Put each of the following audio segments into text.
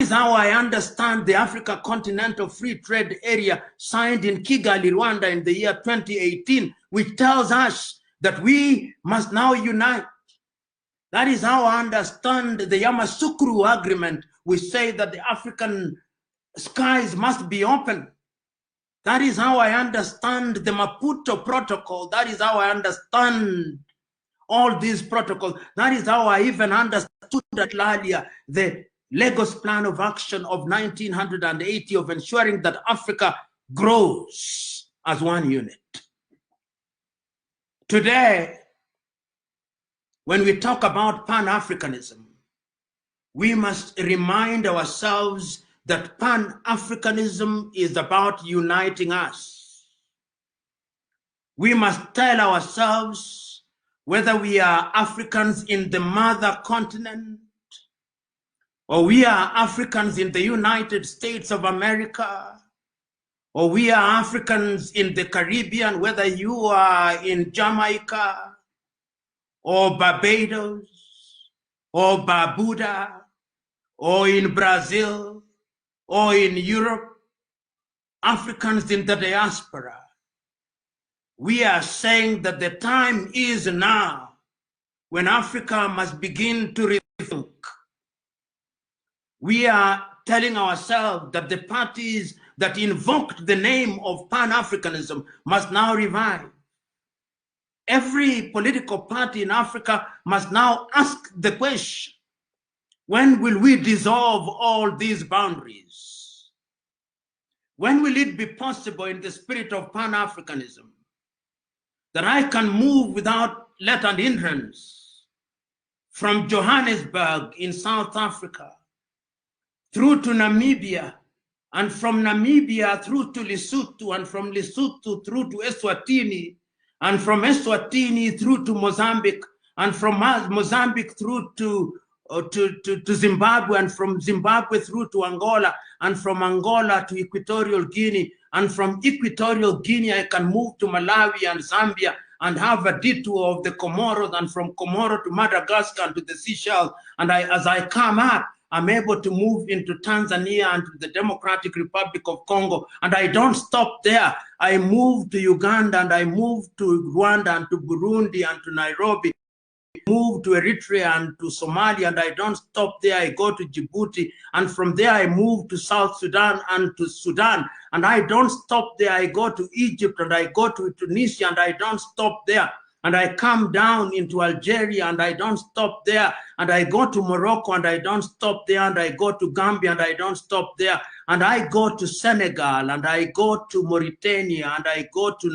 is how I understand the Africa Continental Free Trade Area signed in Kigali, Rwanda in the year 2018, which tells us that we must now unite. That is how I understand the Yamoussoukro Agreement, which say that the African skies must be open. That is how I understand the Maputo Protocol. That is how I understand all these protocols. That is how I even understood that earlier the Lagos Plan of Action of 1980 of ensuring that Africa grows as one unit. Today, when we talk about Pan-Africanism, we must remind ourselves that Pan-Africanism is about uniting us. We must tell ourselves whether we are Africans in the mother continent or we are Africans in the United States of America, or we are Africans in the Caribbean, whether you are in Jamaica or Barbados or Barbuda or in Brazil or in Europe, Africans in the diaspora. We are saying that the time is now when Africa must begin to rethink. We are telling ourselves that the parties that invoked the name of Pan-Africanism must now revive. Every political party in Africa must now ask the question, when will we dissolve all these boundaries? When will it be possible in the spirit of Pan-Africanism that I can move without let and hindrance from Johannesburg in South Africa through to Namibia, and from Namibia through to Lesotho, and from Lesotho through to Eswatini, and from Eswatini through to Mozambique, and from Mozambique through to Zimbabwe, and from Zimbabwe through to Angola, and from Angola to Equatorial Guinea, and from Equatorial Guinea I can move to Malawi and Zambia and have a detour of the Comoros, and from Comoros to Madagascar and to the Seychelles. And as I come up, I'm able to move into Tanzania and to the Democratic Republic of Congo, and I don't stop there. I move to Uganda, and I move to Rwanda and to Burundi and to Nairobi, move to Eritrea and to Somalia, and I don't stop there. I go to Djibouti, and from there I move to South Sudan and to Sudan, and I don't stop there. I go to Egypt, and I go to Tunisia, and I don't stop there. And I come down into Algeria, and I don't stop there. And I go to Morocco, and I don't stop there. And I go to Gambia, and I don't stop there. And I go to Senegal, and I go to Mauritania, and I go to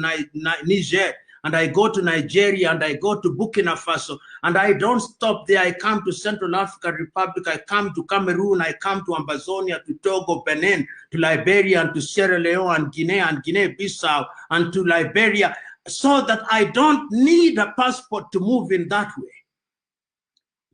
Niger, and I go to Nigeria, and I go to Burkina Faso, and I don't stop there. I come to Central African Republic, I come to Cameroon, I come to Ambazonia, to Togo, Benin, to Liberia, and to Sierra Leone, and Guinea-Bissau, and to Liberia, so that I don't need a passport to move in that way.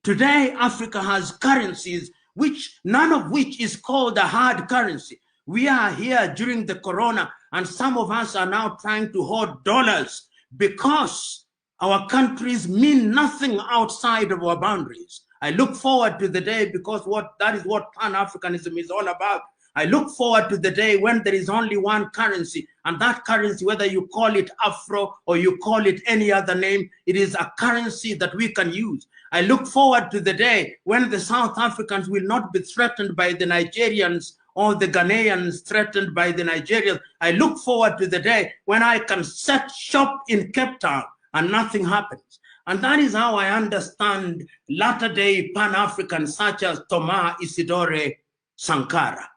Today, Africa has currencies, which none of which is called a hard currency. We are here during the corona, and some of us are now trying to hoard dollars because our countries mean nothing outside of our boundaries. I look forward to the day, because that is what Pan-Africanism is all about. I look forward to the day when there is only one currency, and that currency, whether you call it Afro or you call it any other name, it is a currency that we can use. I look forward to the day when the South Africans will not be threatened by the Nigerians or the Ghanaians threatened by the Nigerians. I look forward to the day when I can set shop in Cape Town and nothing happens. And that is how I understand latter-day Pan-Africans such as Thomas Isidore Sankara.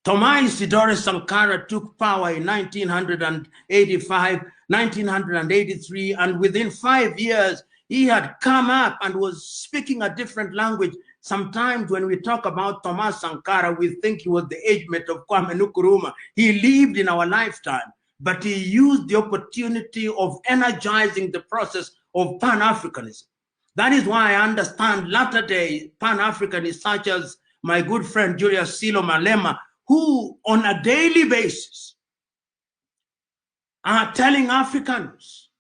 Thomas Isidore Sankara took power in 1985, 1983, and within 5 years, he had come up and was speaking a different language. Sometimes when we talk about Thomas Sankara, we think he was the age mate of Kwame Nkrumah. He lived in our lifetime, but he used the opportunity of energizing the process of Pan-Africanism. That is why I understand latter-day Pan-Africanists such as my good friend Julius Silo Malema, who on a daily basis are telling Africans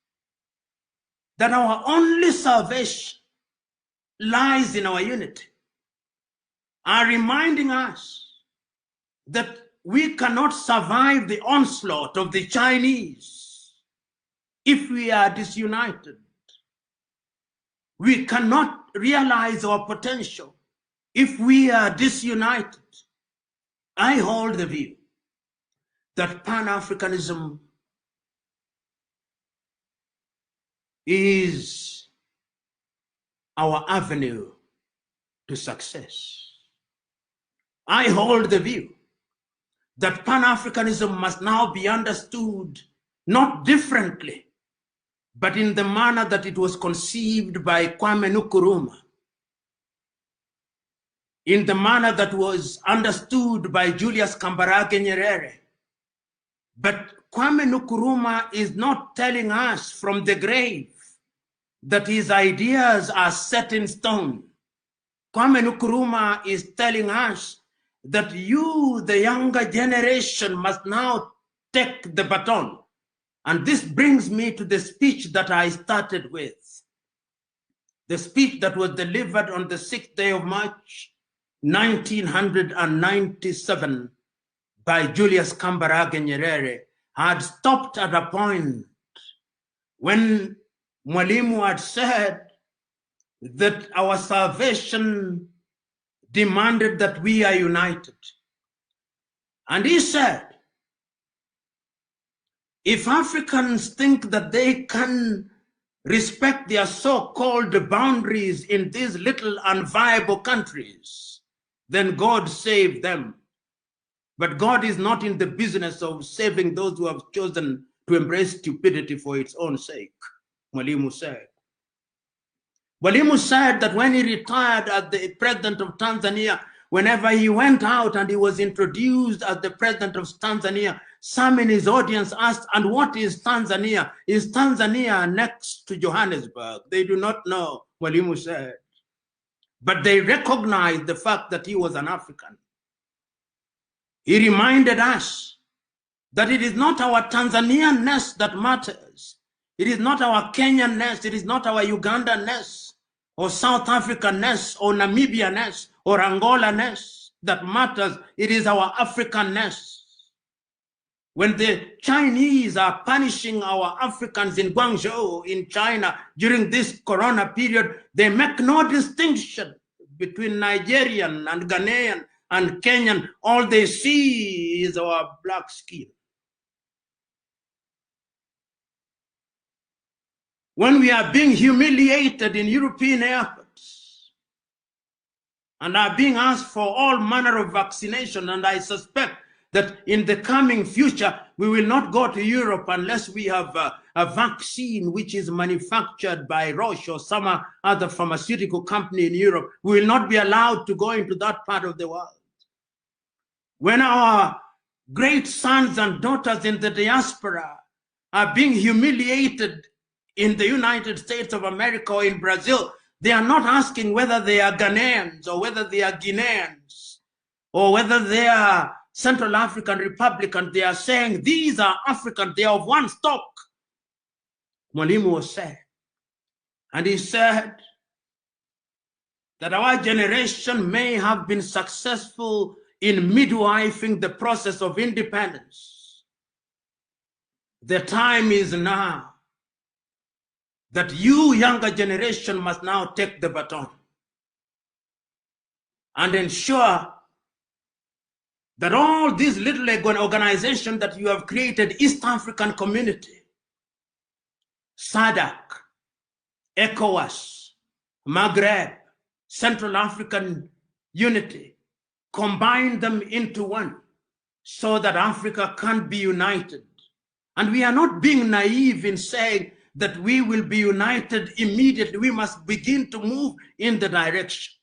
that our only salvation lies in our unity. are reminding us that we cannot survive the onslaught of the Chinese if we are disunited. We cannot realize our potential if we are disunited. I hold the view that Pan-Africanism is our avenue to success. I hold the view that Pan-Africanism must now be understood not differently, but in the manner that it was conceived by Kwame Nkrumah, in the manner that was understood by Julius Kambarage Nyerere. But Kwame Nkrumah is not telling us from the grave that his ideas are set in stone. Kwame Nkrumah is telling us that you, the younger generation, must now take the baton. And this brings me to the speech that I started with. The speech that was delivered on the 6th day of March, 1997 by Julius Kambarage Nyerere had stopped at a point when Mwalimu had said that our salvation demanded that we are united. And he said, if Africans think that they can respect their so-called boundaries in these little unviable countries, then God save them. But God is not in the business of saving those who have chosen to embrace stupidity for its own sake, Mwalimu said. Mwalimu said that when he retired as the president of Tanzania, whenever he went out and he was introduced as the president of Tanzania, some in his audience asked, and what is Tanzania? Is Tanzania next to Johannesburg? They do not know, Mwalimu said. But they recognized the fact that he was an African. He reminded us that it is not our Tanzanian-ness that matters. It is not our Kenyan-ness. It is not our Ugandan-ness or South African-ness or Namibian-ness or Angola-ness that matters. It is our African-ness. When the Chinese are punishing our Africans in Guangzhou, in China, during this corona period, they make no distinction between Nigerian and Ghanaian and Kenyan. All they see is our black skin. When we are being humiliated in European airports and are being asked for all manner of vaccination, and I suspect that in the coming future, we will not go to Europe unless we have a vaccine which is manufactured by Roche or some other pharmaceutical company in Europe. We will not be allowed to go into that part of the world. When our great sons and daughters in the diaspora are being humiliated in the United States of America or in Brazil, they are not asking whether they are Ghanaians or whether they are Guineans or whether they are Central African Republicans. They are saying these are Africans, they are of one stock. Mwalimu said, and he said that our generation may have been successful in midwifing the process of independence. The time is now that you, younger generation, must now take the baton and ensure that all these little organizations that you have created, East African Community, SADC, ECOWAS, Maghreb, Central African Unity, combine them into one so that Africa can be united. And we are not being naive in saying that we will be united immediately. We must begin to move in the direction.